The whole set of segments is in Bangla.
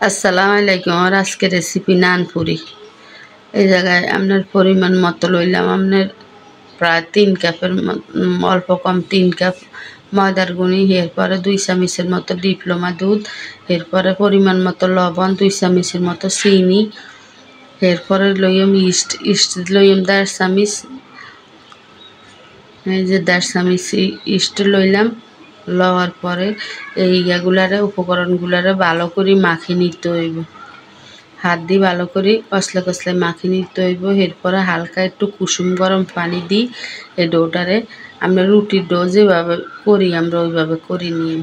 আসসালামু আলাইকুম। আমার আজকে রেসিপি নান পুরি। এই জায়গায় আপনার পরিমাণ মতো লইলাম আপনার প্রায় 3 কাপের অল্প কম 3 কাপ ময়দার গুঁড়ি, এরপরে 2 চামচের মতো ডিপ্লোমা দুধ, এরপরে পরিমাণ মতো লবণ, 2 চামচের মতো চিনি, এরপরে লইম ইস্ট লইম 1.5 চামচ। এই যে 1.5 চামচ ইস্ট লইলাম। লওয়ার পরে এই উপকরণগুলারে ভালো করে মাখিয়ে নিতে হইব। হাত দিয়ে ভালো করে কষলে কষলে মাখিয়ে নিতে হইব। এরপরে হালকা একটু কুসুম গরম পানি দিই এই ডোটারে আমরা রুটির ডো যেভাবে করি আমরা ওইভাবে করে নিই।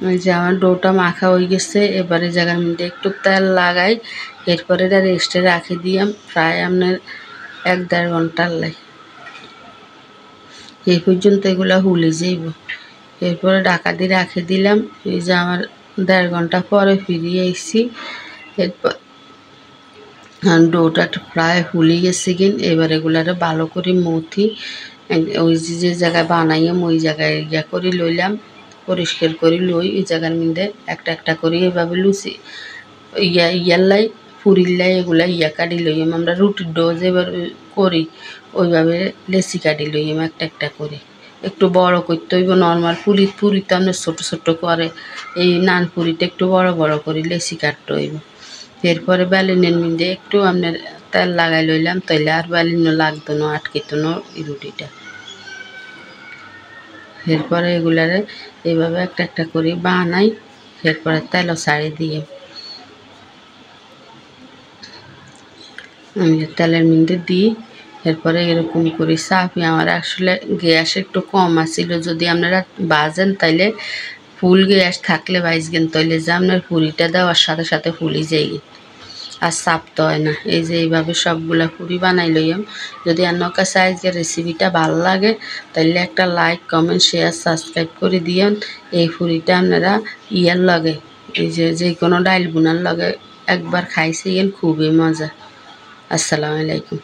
ওই যে আমার ডোটা মাখা হয়ে গেছে। এবারে জায়গার মধ্যে একটু তেল লাগাই, এরপরে এটা রেস্টে রাখি দিয়াম প্রায় আপনার 1-1.5 ঘন্টার লাই। এই পর্যন্ত এগুলা হুলে যাইব। এরপরে ঢাকা দিয়ে রাখে দিলাম। এই যে আমার 1.5 ঘন্টা পরে ফিরিয়ে এসেছি। এরপর ডোটা প্রায় হুলে গেছে কিন। এবার এগুলারে ভালো করে মথি, ওই যে জায়গায় বানাইম ওই জায়গায় করে লইলাম, পরিষ্কার করে লই। এই জায়গার মধ্যে একটা একটা করে এভাবে লুচি ইয়াল্লাই পুরিল্লাই এগুলা কাটি লইম। আমরা রুটির ডো যেভাবে করি ওইভাবে লেচি কাটি লইম একটা একটা করে। একটু বড় করতে হইব। নর্মাল পুরিতে আপনার ছোটো ছোটো করে, এই নান পুরিতে একটু বড় বড় করে লেচি কাটতে হইব। এরপরে বেলুনের মধ্যে একটু আপনার তেল লাগাই লইলাম, তাইলে আর বেলুনও লাগতো না, আটকিত না এই রুটিটা। এরপরে এগুলারে এইভাবে একটা একটা করে বানাই। এরপরে তেলও ছাড়ি দিয়ে আমি তেলের মধ্যে দিই। এরপরে এরকম করে চাপি। আমার আসলে গ্যাস একটু কম আছিল, যদি আপনারা বাজেন তাইলে ফুল গ্যাস থাকলে বাইজবেন, তাইলে যে আপনার পুরিটা দেওয়ার সাথে সাথে ফুলি যাই আর চাপতে হয় না। এই যে এইভাবে সবগুলা পুরি বানাই লইম। যদি আপনার কাছে আজকের রেসিপিটা ভালো লাগে তাইলে একটা লাইক, কমেন্ট, শেয়ার, সাবস্ক্রাইব করে দিয়েন। এই পুরিটা আপনারা লাগে এই যে কোনো ডাইল বুনার লগে একবার খাইছেন, খুবই মজা। আসসালামু আলাইকুম।